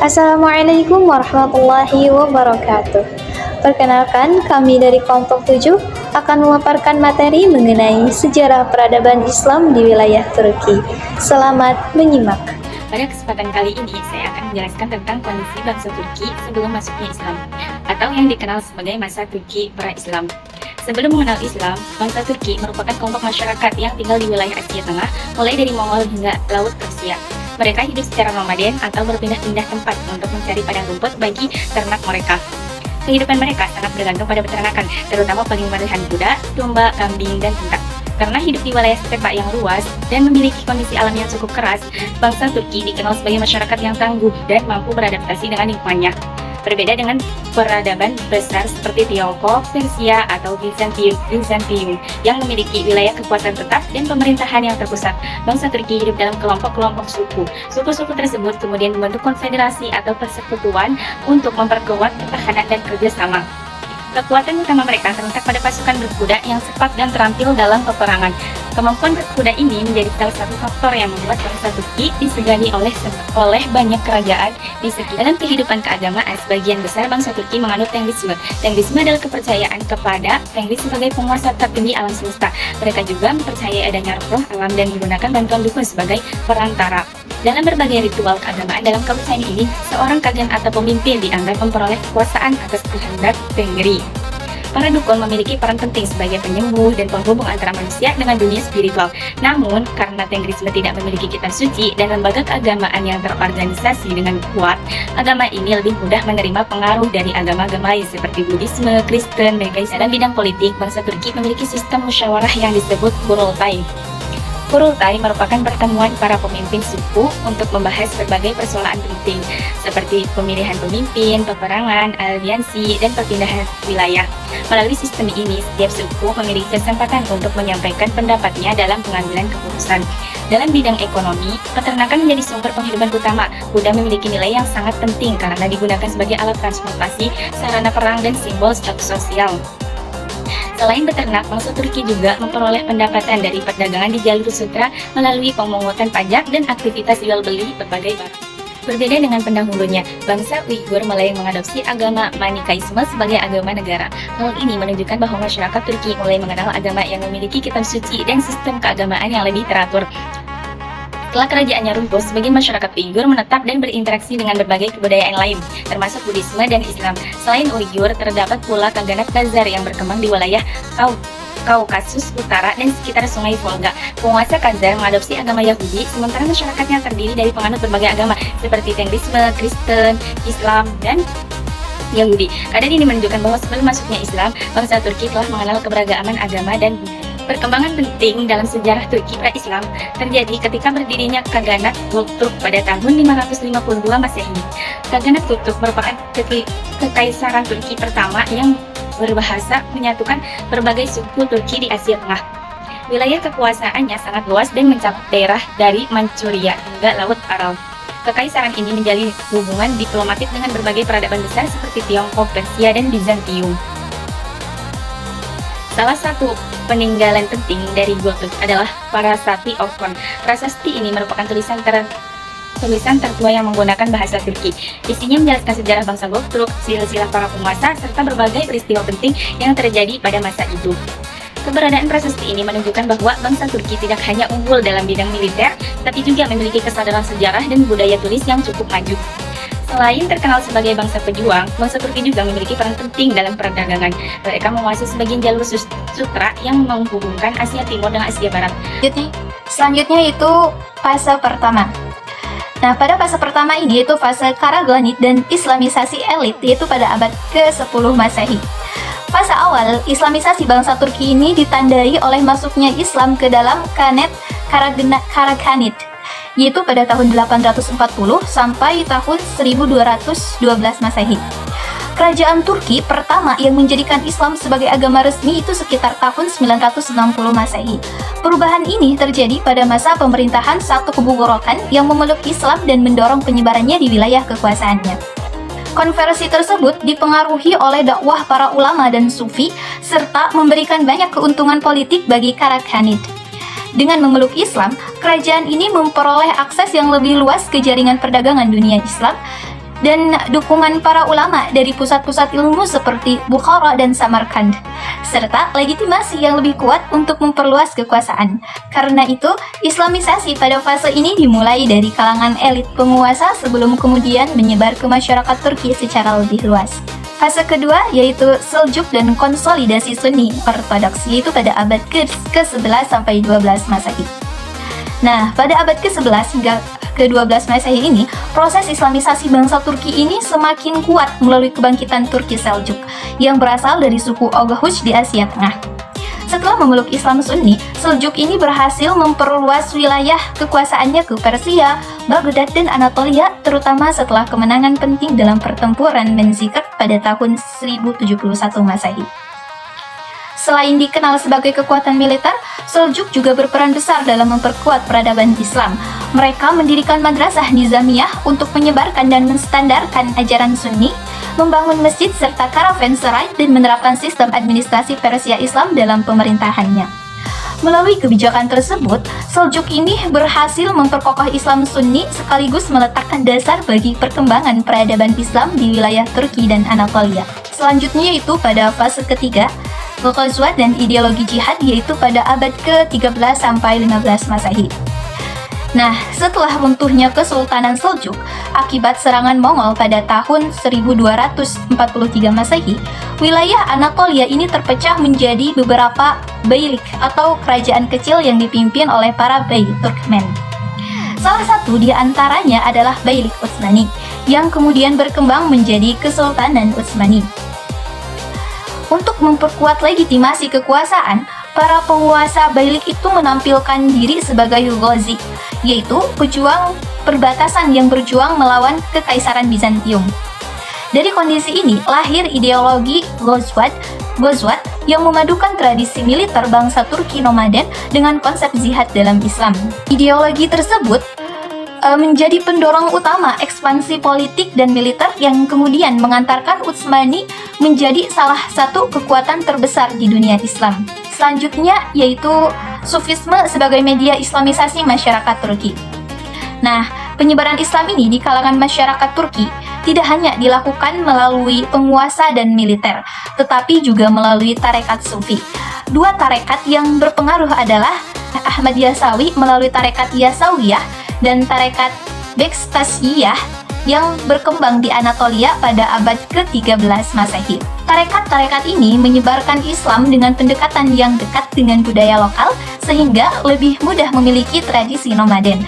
Assalamualaikum warahmatullahi wabarakatuh. Perkenalkan, kami dari kelompok 7 akan memaparkan materi mengenai sejarah peradaban Islam di wilayah Turki. Selamat menyimak. Pada kesempatan kali ini, saya akan menjelaskan tentang kondisi bangsa Turki sebelum masuknya Islam, atau yang dikenal sebagai masa Turki pra-Islam. Sebelum mengenal Islam, bangsa Turki merupakan kelompok masyarakat yang tinggal di wilayah Asia Tengah, mulai dari Mongol hingga Laut Persia. Mereka hidup secara nomaden atau berpindah-pindah tempat untuk mencari padang rumput bagi ternak mereka. Kehidupan mereka sangat bergantung pada peternakan, terutama pemeliharaan kuda, domba, kambing, dan unta. Karena hidup di wilayah stepa yang luas dan memiliki kondisi alam yang cukup keras, bangsa Turki dikenal sebagai masyarakat yang tangguh dan mampu beradaptasi dengan lingkungannya. Berbeda dengan peradaban besar seperti Tiongkok, Persia, atau Bizantium yang memiliki wilayah kekuasaan tetap dan pemerintahan yang terpusat. Bangsa Turki hidup dalam kelompok-kelompok suku. Suku-suku tersebut kemudian membentuk konfederasi atau persekutuan untuk memperkuat pertahanan dan kerjasama. Kekuatan utama mereka terletak pada pasukan berkuda yang cepat dan terampil dalam peperangan. Kemampuan berkuda ini menjadi salah satu faktor yang membuat bangsa Turki disegani oleh banyak kerajaan di sekitar. Dalam kehidupan keagamaan, sebagian besar bangsa Turki menganut Tengrisme. Tengrisme adalah kepercayaan kepada Tengri sebagai penguasa tertinggi alam semesta. Mereka juga mempercayai adanya roh alam dan menggunakan bantuan dukun sebagai perantara. Dalam berbagai ritual keagamaan dalam kepercayaan ini, seorang kagen atau pemimpin dianggap memperoleh kekuasaan atas kehendak Tengri. Para dukun memiliki peran penting sebagai penyembuh dan penghubung antara manusia dengan dunia spiritual. Namun, karena Tengrisme tidak memiliki kitab suci dan lembaga keagamaan yang terorganisasi dengan kuat, agama ini lebih mudah menerima pengaruh dari agama-agama lain seperti Buddhisme, Kristen, dan dalam bidang politik, bangsa Turki memiliki sistem musyawarah yang disebut Kurultai. Kurultai merupakan pertemuan para pemimpin suku untuk membahas berbagai persoalan penting seperti pemilihan pemimpin, peperangan, aliansi, dan perpindahan wilayah. Melalui sistem ini, setiap suku memiliki kesempatan untuk menyampaikan pendapatnya dalam pengambilan keputusan. Dalam bidang ekonomi, peternakan menjadi sumber penghidupan utama. Kuda memiliki nilai yang sangat penting karena digunakan sebagai alat transportasi, sarana perang, dan simbol status sosial. Selain beternak, bangsa Turki juga memperoleh pendapatan dari perdagangan di jalur sutra melalui pemungutan pajak dan aktivitas jual beli berbagai barang. Berbeda dengan pendahulunya, bangsa Uighur mulai mengadopsi agama Manikaisme sebagai agama negara. Hal ini menunjukkan bahwa masyarakat Turki mulai mengenal agama yang memiliki kitab suci dan sistem keagamaan yang lebih teratur. Setelah kerajaannya runtuh, sebagian masyarakat Uighur menetap dan berinteraksi dengan berbagai kebudayaan lain, termasuk Buddhisme dan Islam. Selain Uighur, terdapat pula Kaghanat Khazar yang berkembang di wilayah Kaukasus Utara dan sekitar Sungai Volga. Penguasa Khazar mengadopsi agama Yahudi, sementara masyarakatnya terdiri dari penganut berbagai agama seperti Tengrisme, Kristen, Islam, dan Yahudi. Keadaan ini menunjukkan bahwa sebelum masuknya Islam, bangsa Turki telah mengenal keberagaman agama dan perkembangan penting dalam sejarah Turki pra-Islam terjadi ketika berdirinya Kaghanat Turk pada tahun 552 Masehi. Kaghanat Turk merupakan kekaisaran Turki pertama yang berbahasa menyatukan berbagai suku Turki di Asia Tengah. Wilayah kekuasaannya sangat luas dan mencakup daerah dari Manchuria hingga Laut Aral. Kekaisaran ini menjalin hubungan diplomatik dengan berbagai peradaban besar seperti Tiongkok, Persia, dan Bizantium. Salah satu peninggalan penting dari Göktürk adalah Prasasti Orkhon. Prasasti ini merupakan tulisan tertua yang menggunakan bahasa Turki. Isinya menjelaskan sejarah bangsa Göktürk, silsilah para penguasa, serta berbagai peristiwa penting yang terjadi pada masa itu. Keberadaan prasasti ini menunjukkan bahwa bangsa Turki tidak hanya unggul dalam bidang militer, tapi juga memiliki kesadaran sejarah dan budaya tulis yang cukup maju. Selain terkenal sebagai bangsa pejuang, bangsa Turki juga memiliki peran penting dalam perdagangan. Mereka menguasai sebagian jalur sutra yang menghubungkan Asia Timur dengan Asia Barat. Selanjutnya itu fase pertama. Nah, pada fase pertama ini yaitu fase Karaghanid dan Islamisasi elit, yaitu pada abad ke-10 Masehi. Fase awal Islamisasi bangsa Turki ini ditandai oleh masuknya Islam ke dalam Karaghanid, yaitu pada tahun 840 sampai tahun 1212 Masehi. Kerajaan Turki pertama yang menjadikan Islam sebagai agama resmi itu sekitar tahun 960 Masehi. Perubahan ini terjadi pada masa pemerintahan Satu Kebugorokan yang memeluk Islam dan mendorong penyebarannya di wilayah kekuasaannya. Konversi tersebut dipengaruhi oleh dakwah para ulama dan sufi serta memberikan banyak keuntungan politik bagi Karaghanid. Dengan memeluk Islam, kerajaan ini memperoleh akses yang lebih luas ke jaringan perdagangan dunia Islam dan dukungan para ulama dari pusat-pusat ilmu seperti Bukhara dan Samarkand, serta legitimasi yang lebih kuat untuk memperluas kekuasaan. Karena itu, Islamisasi pada fase ini dimulai dari kalangan elit penguasa sebelum kemudian menyebar ke masyarakat Turki secara lebih luas. Fase kedua yaitu Seljuk dan konsolidasi Sunni Ortodoks, yaitu pada abad ke-11 sampai 12 Masehi. Nah, pada abad ke-11 hingga ke-12 Masehi ini, proses Islamisasi bangsa Turki ini semakin kuat melalui kebangkitan Turki Seljuk yang berasal dari suku Oghuz di Asia Tengah. Setelah memeluk Islam Sunni, Seljuk ini berhasil memperluas wilayah kekuasaannya ke Persia, Baghdad, dan Anatolia, terutama setelah kemenangan penting dalam pertempuran Manzikert pada tahun 1071 Masehi. Selain dikenal sebagai kekuatan militer, Seljuk juga berperan besar dalam memperkuat peradaban Islam. Mereka mendirikan madrasah nizamiyah untuk menyebarkan dan menstandarkan ajaran Sunni, membangun masjid serta karavanserai, dan menerapkan sistem administrasi Persia Islam dalam pemerintahannya. Melalui kebijakan tersebut, Seljuk ini berhasil memperkokoh Islam Sunni sekaligus meletakkan dasar bagi perkembangan peradaban Islam di wilayah Turki dan Anatolia. Selanjutnya yaitu pada fase ketiga, Ghazwat dan ideologi jihad, yaitu pada abad ke-13 sampai 15 Masehi. Nah, setelah runtuhnya Kesultanan Seljuk akibat serangan Mongol pada tahun 1243 Masehi, wilayah Anatolia ini terpecah menjadi beberapa beylik atau kerajaan kecil yang dipimpin oleh para bey Turkmen. Salah satu di antaranya adalah Beylik Utsmani, yang kemudian berkembang menjadi Kesultanan Utsmani. Untuk memperkuat legitimasi kekuasaan, para penguasa Beylik itu menampilkan diri sebagai ghazi, yaitu pejuang perbatasan yang berjuang melawan Kekaisaran Bizantium. Dari kondisi ini, lahir ideologi Ghazwat yang memadukan tradisi militer bangsa Turki nomaden dengan konsep jihad dalam Islam. Ideologi tersebut menjadi pendorong utama ekspansi politik dan militer yang kemudian mengantarkan Utsmani menjadi salah satu kekuatan terbesar di dunia Islam. Selanjutnya yaitu Sufisme sebagai media Islamisasi masyarakat Turki. Nah, penyebaran Islam ini di kalangan masyarakat Turki tidak hanya dilakukan melalui penguasa dan militer, tetapi juga melalui tarekat Sufi. Dua tarekat yang berpengaruh adalah Ahmad Yasawi melalui tarekat Yasawiyah dan tarekat Bektasiyah yang berkembang di Anatolia pada abad ke-13 Masehi. Tarekat-tarekat ini menyebarkan Islam dengan pendekatan yang dekat dengan budaya lokal sehingga lebih mudah memiliki tradisi nomaden.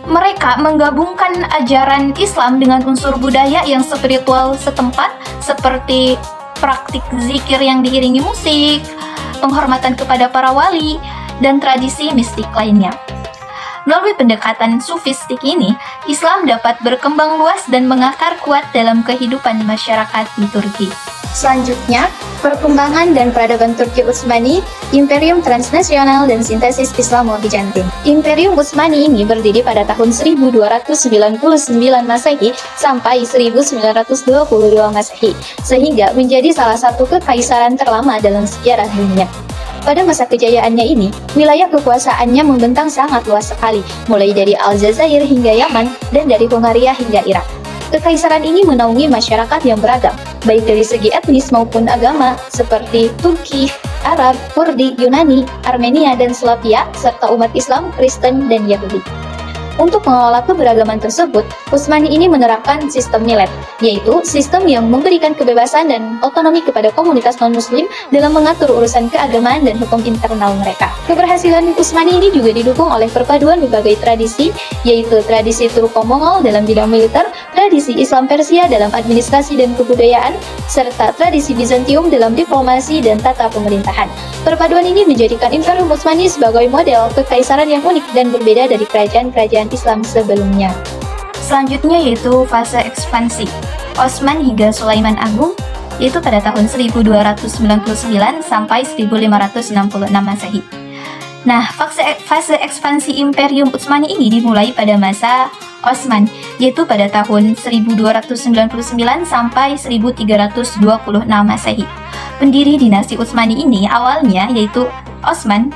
Mereka menggabungkan ajaran Islam dengan unsur budaya yang spiritual setempat seperti praktik zikir yang diiringi musik, penghormatan kepada para wali, dan tradisi mistik lainnya. Melalui pendekatan sufistik ini, Islam dapat berkembang luas dan mengakar kuat dalam kehidupan masyarakat di Turki. Selanjutnya, perkembangan dan peradaban Turki Utsmani, Imperium Transnasional dan Sintesis Islamo-Bizantin. Imperium Utsmani ini berdiri pada tahun 1299 Masehi sampai 1922 Masehi, sehingga menjadi salah satu kekaisaran terlama dalam sejarah dunia. Pada masa kejayaannya ini, wilayah kekuasaannya membentang sangat luas sekali, mulai dari Aljazair hingga Yaman, dan dari Hongaria hingga Irak. Kekaisaran ini menaungi masyarakat yang beragam, baik dari segi etnis maupun agama, seperti Turki, Arab, Kurdi, Yunani, Armenia, dan Slavia, serta umat Islam, Kristen, dan Yahudi. Untuk mengelola keberagaman tersebut, Utsmani ini menerapkan sistem milet, yaitu sistem yang memberikan kebebasan dan otonomi kepada komunitas non-muslim dalam mengatur urusan keagamaan dan hukum internal mereka. Keberhasilan Utsmani ini juga didukung oleh perpaduan berbagai tradisi, yaitu tradisi Turko-Mongol dalam bidang militer, tradisi Islam Persia dalam administrasi dan kebudayaan, serta tradisi Bizantium dalam diplomasi dan tata pemerintahan. Perpaduan ini menjadikan Imperium Utsmani sebagai model kekaisaran yang unik dan berbeda dari kerajaan-kerajaan Islam sebelumnya. Selanjutnya yaitu fase ekspansi Osman hingga Sulaiman Agung, yaitu pada tahun 1299 sampai 1566 Masehi. Nah, fase ekspansi Imperium Utsmani ini dimulai pada masa Osman, yaitu pada tahun 1299 sampai 1326 Masehi. Pendiri dinasti Utsmani ini awalnya Osman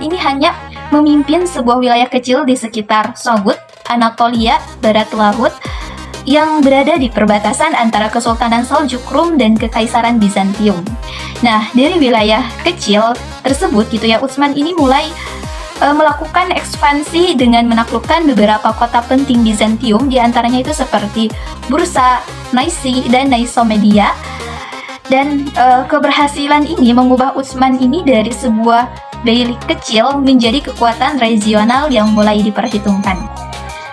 ini hanya memimpin sebuah wilayah kecil di sekitar Sogut, Anatolia, Barat Laut, yang berada di perbatasan antara Kesultanan Seljuk Rum dan Kekaisaran Bizantium. Nah, dari wilayah kecil tersebut gitu ya, Utsman ini mulai melakukan ekspansi dengan menaklukkan beberapa kota penting Bizantium, di antaranya itu seperti Bursa, Naisi, dan Naisomedia. Dan keberhasilan ini mengubah Utsman ini dari sebuah beylik kecil menjadi kekuatan regional yang mulai diperhitungkan.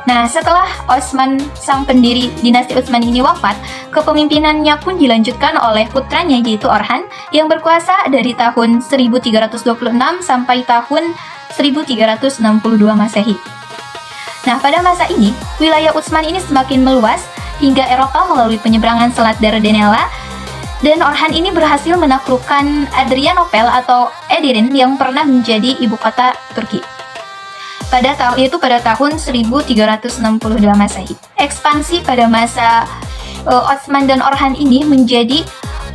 Nah, setelah Utsman, sang pendiri dinasti Utsman ini wafat, kepemimpinannya pun dilanjutkan oleh putranya yaitu Orhan yang berkuasa dari tahun 1326 sampai tahun 1362 Masehi. Nah, pada masa ini, wilayah Utsman ini semakin meluas hingga Eropa melalui penyeberangan Selat Dardanella, dan Orhan ini berhasil menaklukkan Adrianopel atau Edirne yang pernah menjadi ibu kota Turki. Pada tahun 1362 Masehi. Ekspansi pada masa Utsman dan Orhan ini menjadi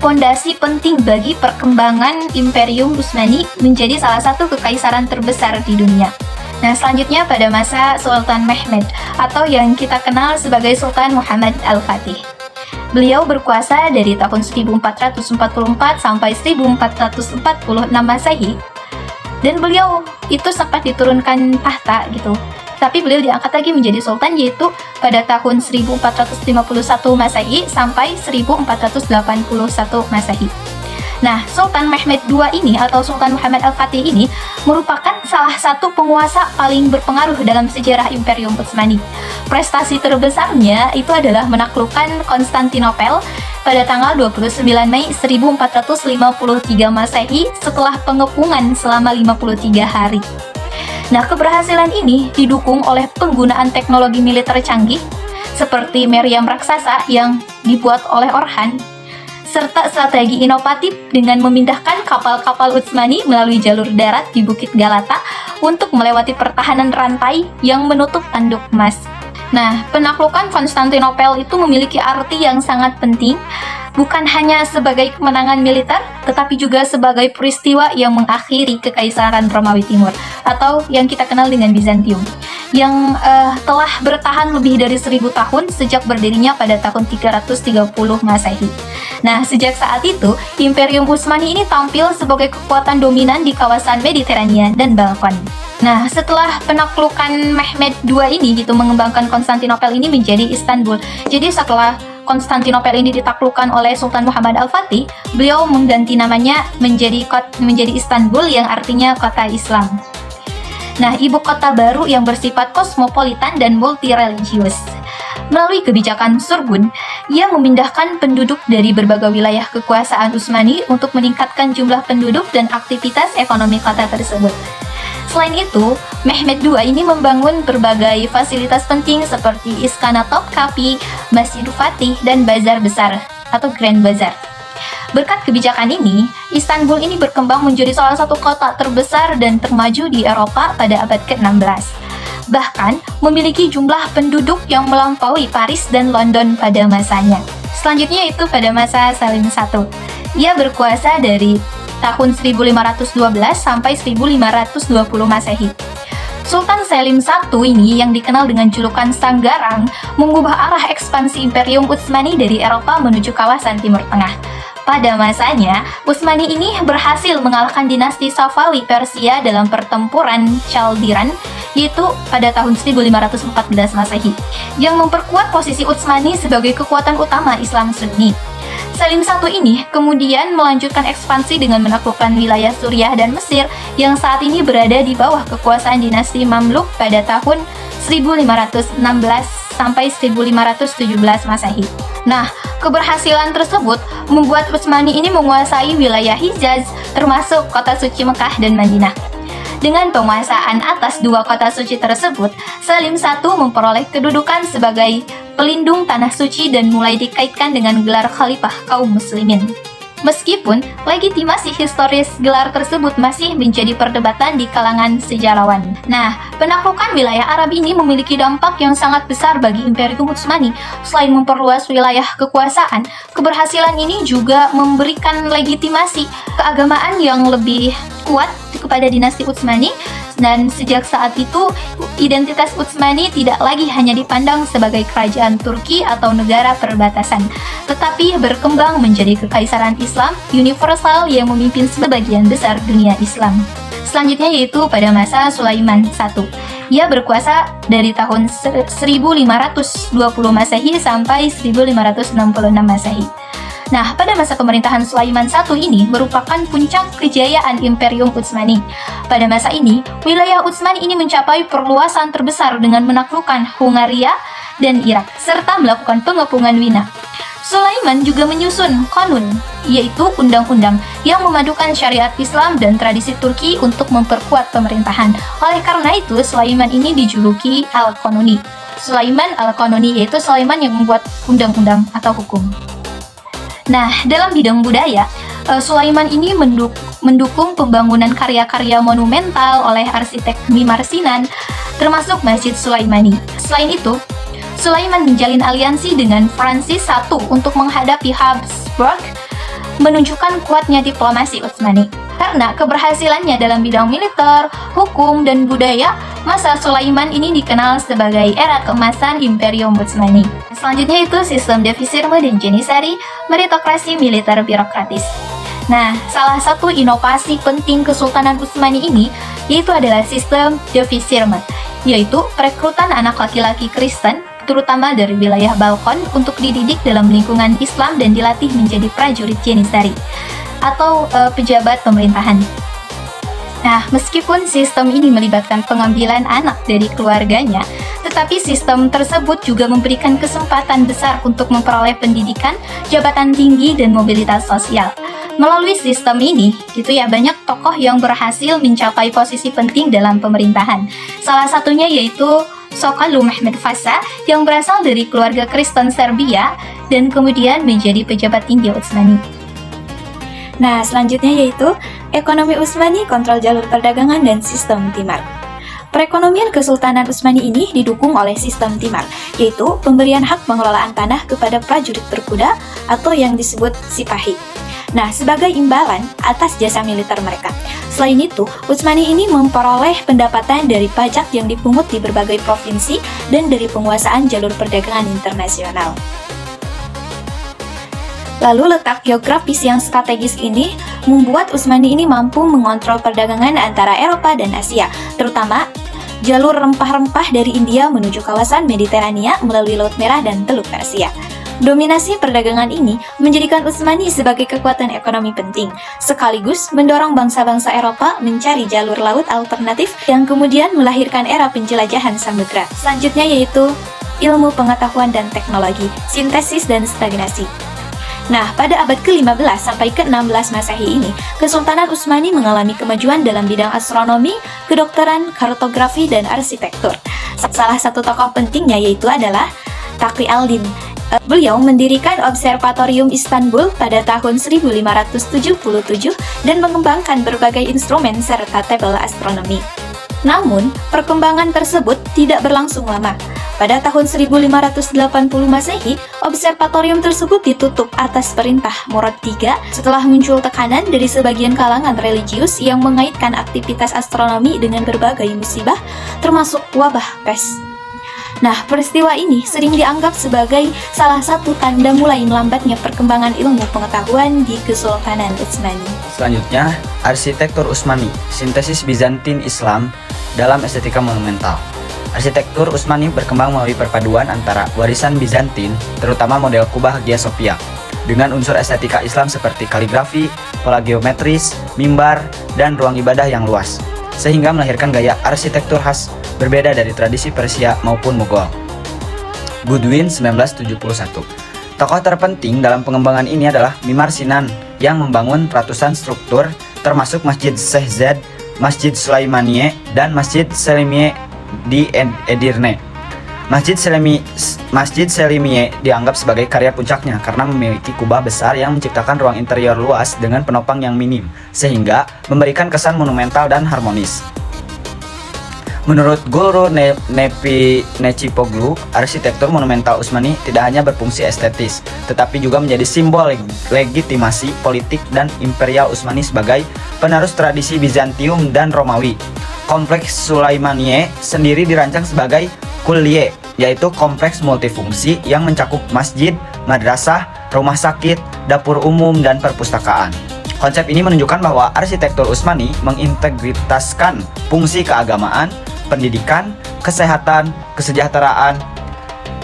fondasi penting bagi perkembangan Imperium Utsmani menjadi salah satu kekaisaran terbesar di dunia. Nah, selanjutnya pada masa Sultan Mehmed atau yang kita kenal sebagai Sultan Muhammad Al-Fatih. Beliau berkuasa dari tahun 1444 sampai 1446 Masehi. Dan beliau itu sempat diturunkan tahta gitu. Tapi beliau diangkat lagi menjadi sultan yaitu pada tahun 1451 Masehi sampai 1481 Masehi. Nah, Sultan Mehmed II ini atau Sultan Muhammad Al-Fatih ini merupakan salah satu penguasa paling berpengaruh dalam sejarah Imperium Utsmani. Prestasi terbesarnya itu adalah menaklukkan Konstantinopel pada tanggal 29 Mei 1453 Masehi setelah pengepungan selama 53 hari. Nah, keberhasilan ini didukung oleh penggunaan teknologi militer canggih seperti meriam raksasa yang dibuat oleh Orhan, serta strategi inovatif dengan memindahkan kapal-kapal Utsmani melalui jalur darat di Bukit Galata untuk melewati pertahanan rantai yang menutup tanduk emas. Nah, penaklukan Konstantinopel itu memiliki arti yang sangat penting, bukan hanya sebagai kemenangan militer, tetapi juga sebagai peristiwa yang mengakhiri Kekaisaran Romawi Timur, atau yang kita kenal dengan Bizantium, yang telah bertahan lebih dari 1000 tahun sejak berdirinya pada tahun 330 Masehi. Nah, sejak saat itu, Imperium Utsmani ini tampil sebagai kekuatan dominan di kawasan Mediterania dan Balkan. Nah, setelah penaklukan Mehmed II ini gitu mengembangkan Konstantinopel ini menjadi Istanbul. Jadi setelah Konstantinopel ini ditaklukkan oleh Sultan Muhammad Al-Fatih, beliau mengganti namanya menjadi Istanbul yang artinya kota Islam. Nah, ibu kota baru yang bersifat kosmopolitan dan multireligius. Melalui kebijakan Surgun, ia memindahkan penduduk dari berbagai wilayah kekuasaan Utsmani untuk meningkatkan jumlah penduduk dan aktivitas ekonomi kota tersebut. Selain itu, Mehmed II ini membangun berbagai fasilitas penting seperti Istana Topkapi, Masjid Fatih, dan Bazar Besar atau Grand Bazar. Berkat kebijakan ini, Istanbul ini berkembang menjadi salah satu kota terbesar dan termaju di Eropa pada abad ke-16. Bahkan, memiliki jumlah penduduk yang melampaui Paris dan London pada masanya. Selanjutnya itu pada masa Salim I. Ia berkuasa dari tahun 1512 sampai 1520 Masehi. Sultan Selim I ini yang dikenal dengan julukan Sang Garang mengubah arah ekspansi Imperium Utsmani dari Eropa menuju kawasan Timur Tengah. Pada masanya, Utsmani ini berhasil mengalahkan dinasti Safawi Persia dalam pertempuran Chaldiran, yaitu pada tahun 1514 Masehi, yang memperkuat posisi Utsmani sebagai kekuatan utama Islam Sunni. Salim I ini kemudian melanjutkan ekspansi dengan menaklukkan wilayah Suriah dan Mesir yang saat ini berada di bawah kekuasaan dinasti Mamluk pada tahun 1516 sampai 1517 Masehi. Nah, keberhasilan tersebut membuat Utsmani ini menguasai wilayah Hijaz, termasuk kota suci Mekah dan Madinah. Dengan penguasaan atas dua kota suci tersebut, Salim I memperoleh kedudukan sebagai pelindung tanah suci dan mulai dikaitkan dengan gelar khalifah kaum muslimin. Meskipun legitimasi historis gelar tersebut masih menjadi perdebatan di kalangan sejarawan. Nah, penaklukan wilayah Arab ini memiliki dampak yang sangat besar bagi Imperium Utsmani. Selain memperluas wilayah kekuasaan, keberhasilan ini juga memberikan legitimasi keagamaan yang lebih kuat kepada dinasti Utsmani, Dan sejak saat itu, identitas Utsmani tidak lagi hanya dipandang sebagai kerajaan Turki atau negara perbatasan, tetapi berkembang menjadi kekaisaran Islam universal yang memimpin sebagian besar dunia Islam. Selanjutnya yaitu pada masa Sulaiman I. Ia berkuasa dari tahun 1520 Masehi sampai 1566 Masehi. Nah, pada masa pemerintahan Sulaiman I ini merupakan puncak kejayaan Imperium Utsmani. Pada masa ini, wilayah Utsmani ini mencapai perluasan terbesar dengan menaklukkan Hungaria dan Irak, serta melakukan pengepungan Wina. Sulaiman juga menyusun Kanun, yaitu undang-undang yang memadukan syariat Islam dan tradisi Turki untuk memperkuat pemerintahan. Oleh karena itu, Sulaiman ini dijuluki Al-Kanuni. Sulaiman Al-Kanuni yaitu Sulaiman yang membuat undang-undang atau hukum. Nah, dalam bidang budaya, Sulaiman ini mendukung pembangunan karya-karya monumental oleh arsitek Mimar Sinan, termasuk Masjid Sulaimani. Selain itu, Sulaiman menjalin aliansi dengan Francis I untuk menghadapi Habsburg, menunjukkan kuatnya diplomasi Utsmani. Karena keberhasilannya dalam bidang militer, hukum, dan budaya, masa Sulaiman ini dikenal sebagai era keemasan Imperium Utsmani. Selanjutnya itu sistem Devizirme dan Janissary, meritokrasi militer birokratis. Nah, salah satu inovasi penting Kesultanan Utsmani ini yaitu adalah sistem Devizirme, yaitu perekrutan anak laki-laki Kristen, terutama dari wilayah Balkan, untuk dididik dalam lingkungan Islam dan dilatih menjadi prajurit Janissary atau pejabat pemerintahan. Nah, meskipun sistem ini melibatkan pengambilan anak dari keluarganya, tetapi sistem tersebut juga memberikan kesempatan besar untuk memperoleh pendidikan, jabatan tinggi, dan mobilitas sosial. Melalui sistem ini, banyak tokoh yang berhasil mencapai posisi penting dalam pemerintahan. Salah satunya yaitu Sokalu Mehmed Fasa yang berasal dari keluarga Kristen Serbia dan kemudian menjadi pejabat tinggi Utsmani. Nah, selanjutnya yaitu ekonomi Utsmani, kontrol jalur perdagangan, dan sistem timar. Perekonomian Kesultanan Utsmani ini didukung oleh sistem timar, yaitu pemberian hak pengelolaan tanah kepada prajurit berkuda atau yang disebut sipahi. Nah, sebagai imbalan atas jasa militer mereka. Selain itu, Utsmani ini memperoleh pendapatan dari pajak yang dipungut di berbagai provinsi dan dari penguasaan jalur perdagangan internasional. Lalu letak geografis yang strategis ini membuat Utsmani ini mampu mengontrol perdagangan antara Eropa dan Asia, terutama jalur rempah-rempah dari India menuju kawasan Mediterania melalui Laut Merah dan Teluk Persia. Dominasi perdagangan ini menjadikan Utsmani sebagai kekuatan ekonomi penting, sekaligus mendorong bangsa-bangsa Eropa mencari jalur laut alternatif yang kemudian melahirkan era penjelajahan samudra. Selanjutnya yaitu ilmu pengetahuan dan teknologi, sintesis dan stagnasi. Nah, pada abad ke-15 sampai ke-16 Masehi ini, Kesultanan Utsmani mengalami kemajuan dalam bidang astronomi, kedokteran, kartografi, dan arsitektur. Salah satu tokoh pentingnya yaitu adalah Taqi al-Din. Beliau mendirikan Observatorium Istanbul pada tahun 1577 dan mengembangkan berbagai instrumen serta tabel astronomi. Namun, perkembangan tersebut tidak berlangsung lama. Pada tahun 1580 Masehi, observatorium tersebut ditutup atas perintah Murad III setelah muncul tekanan dari sebagian kalangan religius yang mengaitkan aktivitas astronomi dengan berbagai musibah, termasuk wabah pes. Nah, peristiwa ini sering dianggap sebagai salah satu tanda mulai melambatnya perkembangan ilmu pengetahuan di Kesultanan Utsmani. Selanjutnya, arsitektur Utsmani, sintesis Bizantin Islam dalam estetika monumental. Arsitektur Utsmani berkembang melalui perpaduan antara warisan Bizantin, terutama model Kubah Hagia Sophia, dengan unsur estetika Islam seperti kaligrafi, pola geometris, mimbar, dan ruang ibadah yang luas, sehingga melahirkan gaya arsitektur khas berbeda dari tradisi Persia maupun Mughal. Goodwin 1971. Tokoh terpenting dalam pengembangan ini adalah Mimar Sinan yang membangun ratusan struktur termasuk Masjid Sheikh Zayed, Masjid Sulaimaniye, dan Masjid Selimiye di Edirne. Masjid Selimiye dianggap sebagai karya puncaknya karena memiliki kubah besar yang menciptakan ruang interior luas dengan penopang yang minim, sehingga memberikan kesan monumental dan harmonis. Menurut Guru Nepi Necipoglu, arsitektur monumental Utsmani tidak hanya berfungsi estetis, tetapi juga menjadi simbol legitimasi politik dan imperial Utsmani sebagai penerus tradisi Bizantium dan Romawi. Kompleks Sulaimaniyeh sendiri dirancang sebagai kulliyeh, yaitu kompleks multifungsi yang mencakup masjid, madrasah, rumah sakit, dapur umum, dan perpustakaan. Konsep ini menunjukkan bahwa arsitektur Utsmani mengintegritaskan fungsi keagamaan, pendidikan, kesehatan, kesejahteraan,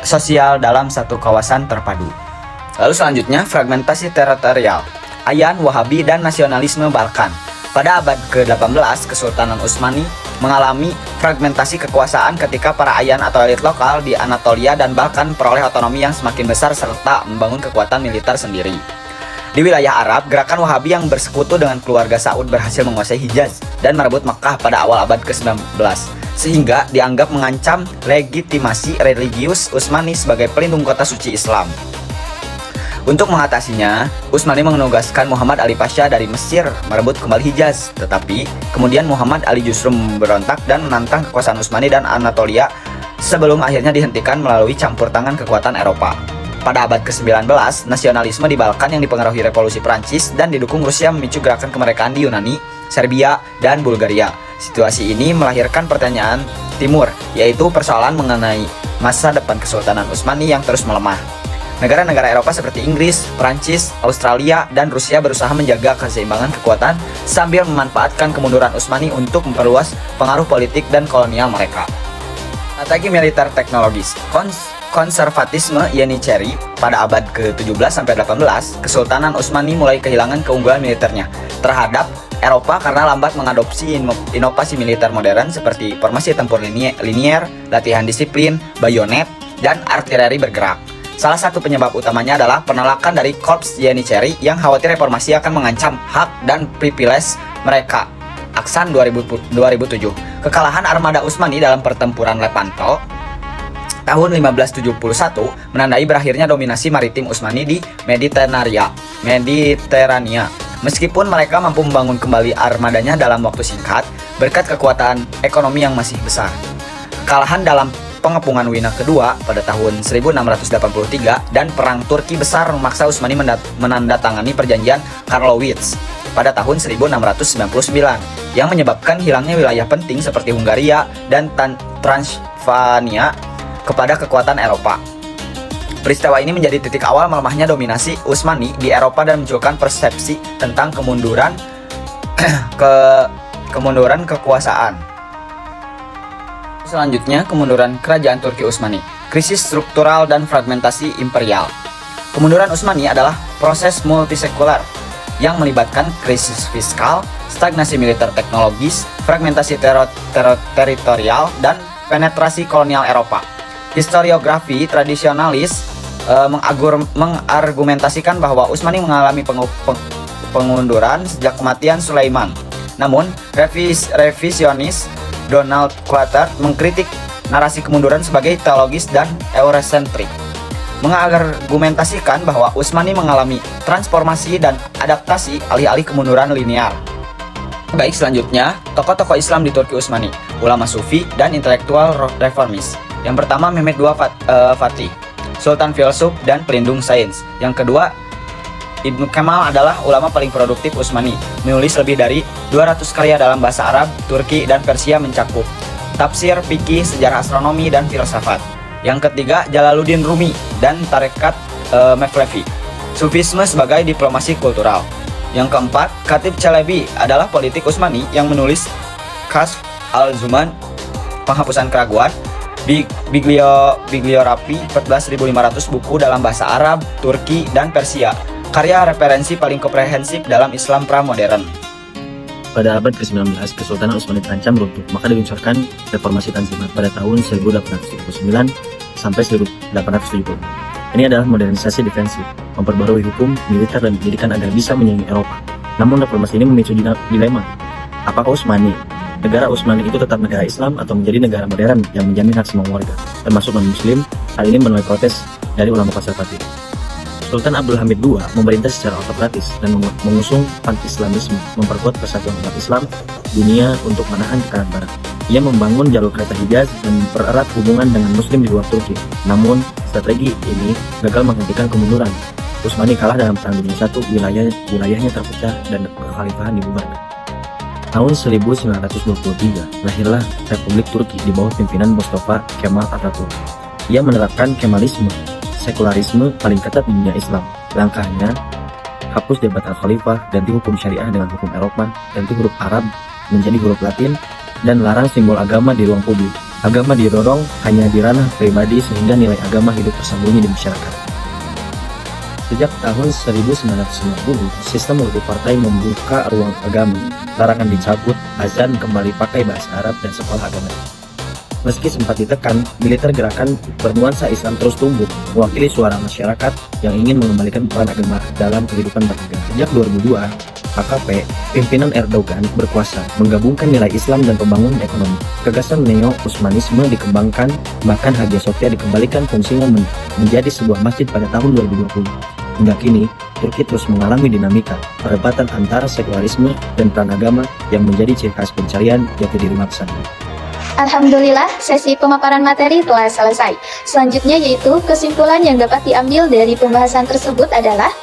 sosial dalam satu kawasan terpadu. Lalu selanjutnya, fragmentasi teritorial, Ayan, Wahabi, dan nasionalisme Balkan. Pada abad ke-18, Kesultanan Utsmani mengalami fragmentasi kekuasaan ketika para ayan atau elit lokal di Anatolia dan Balkan peroleh otonomi yang semakin besar serta membangun kekuatan militer sendiri. Di wilayah Arab, gerakan Wahabi yang bersekutu dengan keluarga Saud berhasil menguasai Hijaz dan merebut Makkah pada awal abad ke-19, sehingga dianggap mengancam legitimasi religius Utsmani sebagai pelindung kota suci Islam. Untuk mengatasinya, Utsmani menugaskan Muhammad Ali Pasha dari Mesir merebut kembali Hijaz, tetapi kemudian Muhammad Ali justru memberontak dan menantang kekuasaan Utsmani dan Anatolia sebelum akhirnya dihentikan melalui campur tangan kekuatan Eropa. Pada abad ke-19, nasionalisme di Balkan yang dipengaruhi revolusi Prancis dan didukung Rusia memicu gerakan kemerdekaan di Yunani, Serbia, dan Bulgaria. Situasi ini melahirkan pertanyaan timur, yaitu persoalan mengenai masa depan Kesultanan Utsmani yang terus melemah. Negara-negara Eropa seperti Inggris, Prancis, Australia, dan Rusia berusaha menjaga keseimbangan kekuatan sambil memanfaatkan kemunduran Utsmani untuk memperluas pengaruh politik dan kolonial mereka. Strategi militer teknologis. Konservatisme Yenicheri pada abad ke-17-18, Kesultanan Utsmani mulai kehilangan keunggulan militernya terhadap Eropa karena lambat mengadopsi inovasi militer modern seperti formasi tempur linier, latihan disiplin, bayonet, dan artileri bergerak. Salah satu penyebab utamanya adalah penolakan dari Korps Yenicheri yang khawatir reformasi akan mengancam hak dan privilege mereka. Aksan 2007. Kekalahan armada Utsmani dalam pertempuran Lepanto tahun 1571 menandai berakhirnya dominasi maritim Utsmani di Mediterania. Meskipun mereka mampu membangun kembali armadanya dalam waktu singkat berkat kekuatan ekonomi yang masih besar. Kekalahan dalam pengepungan Wina kedua pada tahun 1683 dan perang Turki besar memaksa Utsmani menandatangani perjanjian Karlowitz pada tahun 1699 yang menyebabkan hilangnya wilayah penting seperti Hungaria dan Transylvania kepada kekuatan Eropa. Peristiwa ini menjadi titik awal melemahnya dominasi Utsmani di Eropa dan munculkan persepsi tentang kemunduran kekuasaan. Selanjutnya, kemunduran kerajaan Turki Utsmani, krisis struktural dan fragmentasi imperial. Kemunduran Utsmani adalah proses multisekular yang melibatkan krisis fiskal, stagnasi militer teknologis, fragmentasi teritorial, dan penetrasi kolonial Eropa. Historiografi tradisionalis mengargumentasikan bahwa Utsmani mengalami pengunduran sejak kematian Sulaiman. Namun, revisionis Donald Clutter mengkritik narasi kemunduran sebagai teologis dan eurosentrik, mengargumentasikan bahwa Utsmani mengalami transformasi dan adaptasi alih-alih kemunduran linear. Baik, selanjutnya, tokoh-tokoh Islam di Turki Utsmani, ulama sufi, dan intelektual reformis. Yang pertama, Mehmed II Fatih, sultan filsuf dan pelindung sains. Yang kedua, Ibnu Kemal adalah ulama paling produktif Utsmani, menulis lebih dari 200 karya dalam bahasa Arab, Turki, dan Persia mencakup tafsir, fikih, sejarah astronomi, dan filsafat. Yang ketiga, Jalaluddin Rumi dan tarekat Mevlevi, Sufisme sebagai diplomasi kultural. Yang keempat, Khatib Chalebi adalah politik Utsmani yang menulis Kashf al-Zaman, penghapusan keraguan, Bibliografi 14.500 buku dalam bahasa Arab, Turki, dan Persia. Karya referensi paling komprehensif dalam Islam pra-modern. Pada abad ke-19, Kesultanan Utsmani terancam runtuh, maka diluncurkan reformasi Tanzimat pada tahun 1879 sampai 1870. Ini adalah modernisasi defensif, memperbarui hukum, militer, dan pendidikan agar bisa menyaingi Eropa. Namun reformasi ini memicu dilema. Apakah negara Utsmani itu tetap negara Islam atau menjadi negara modern yang menjamin hak semua warga, termasuk non-Muslim? Hal ini menuai protes dari ulama konservatif. Sultan Abdul Hamid II memerintah secara autokratis dan mengusung pan-Islamisme, memperkuat persatuan umat Islam dunia untuk menahan tekanan Barat. Ia membangun jalur kereta Hijaz dan mempererat hubungan dengan Muslim di luar Turki. Namun, strategi ini gagal menghentikan kemunduran. Utsmani kalah dalam Perang Dunia I, wilayahnya terpecah dan kekhalifahan dibubarkan. Tahun 1923, lahirlah Republik Turki di bawah pimpinan Mustafa Kemal Atatürk. Ia menerapkan Kemalisme, sekularisme paling ketat di dunia Islam. Langkahnya, hapus jabatan khalifah, ganti hukum syariah dengan hukum Eropa, ganti huruf Arab menjadi huruf Latin, dan larang simbol agama di ruang publik. Agama didorong hanya di ranah pribadi sehingga nilai agama hidup tersembunyi di masyarakat. Sejak tahun 1990, sistem multipartai membuka ruang agama. Larangan dicabut, azan kembali pakai bahasa Arab dan sekolah agama. Meski sempat ditekan, militer gerakan bernuansa Islam terus tumbuh, mewakili suara masyarakat yang ingin mengembalikan peran agama dalam kehidupan bernegara. Sejak 2002, AKP, pimpinan Erdogan berkuasa, menggabungkan nilai Islam dan pembangunan ekonomi. Gagasan neo-Utsmanisme dikembangkan, bahkan Hagia Sophia dikembalikan fungsinya menjadi sebuah masjid pada tahun 2020. Hingga kini, Turki terus mengalami dinamika, perdebatan antara sekularisme dan peran agama yang menjadi ciri khas pencarian jati diri bangsa. Alhamdulillah, sesi pemaparan materi telah selesai. Selanjutnya yaitu kesimpulan yang dapat diambil dari pembahasan tersebut adalah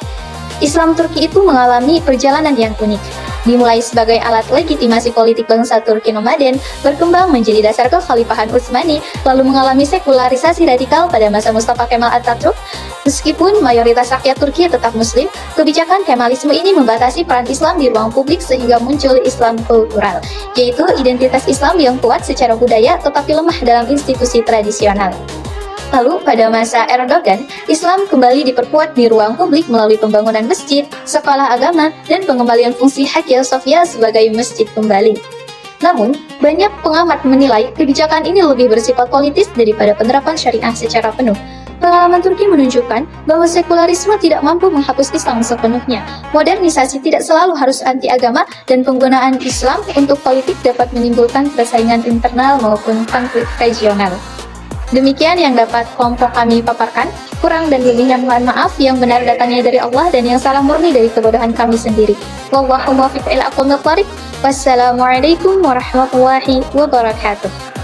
Islam Turki itu mengalami perjalanan yang unik. Dimulai sebagai alat legitimasi politik bangsa Turki nomaden, berkembang menjadi dasar kekhalifahan Utsmani, lalu mengalami sekularisasi radikal pada masa Mustafa Kemal Atatürk. Meskipun mayoritas rakyat Turki tetap Muslim, kebijakan Kemalisme ini membatasi peran Islam di ruang publik sehingga muncul Islam kultural, yaitu identitas Islam yang kuat secara budaya tetapi lemah dalam institusi tradisional. Lalu pada masa Erdogan, Islam kembali diperkuat di ruang publik melalui pembangunan masjid, sekolah agama, dan pengembalian fungsi Hagia Sophia sebagai masjid kembali. Namun, banyak pengamat menilai kebijakan ini lebih bersifat politis daripada penerapan syariah secara penuh. Pengalaman Turki menunjukkan bahwa sekularisme tidak mampu menghapus Islam sepenuhnya. Modernisasi tidak selalu harus anti agama, dan penggunaan Islam untuk politik dapat menimbulkan persaingan internal maupun konflik regional. Demikian yang dapat kelompok kami paparkan. Kurang dan lebihnya mohon maaf, yang benar datangnya dari Allah dan yang salah murni dari kebodohan kami sendiri. Wallahu muwaffiq ila aqwamit thoriq. Wassalamualaikum warahmatullahi wabarakatuh.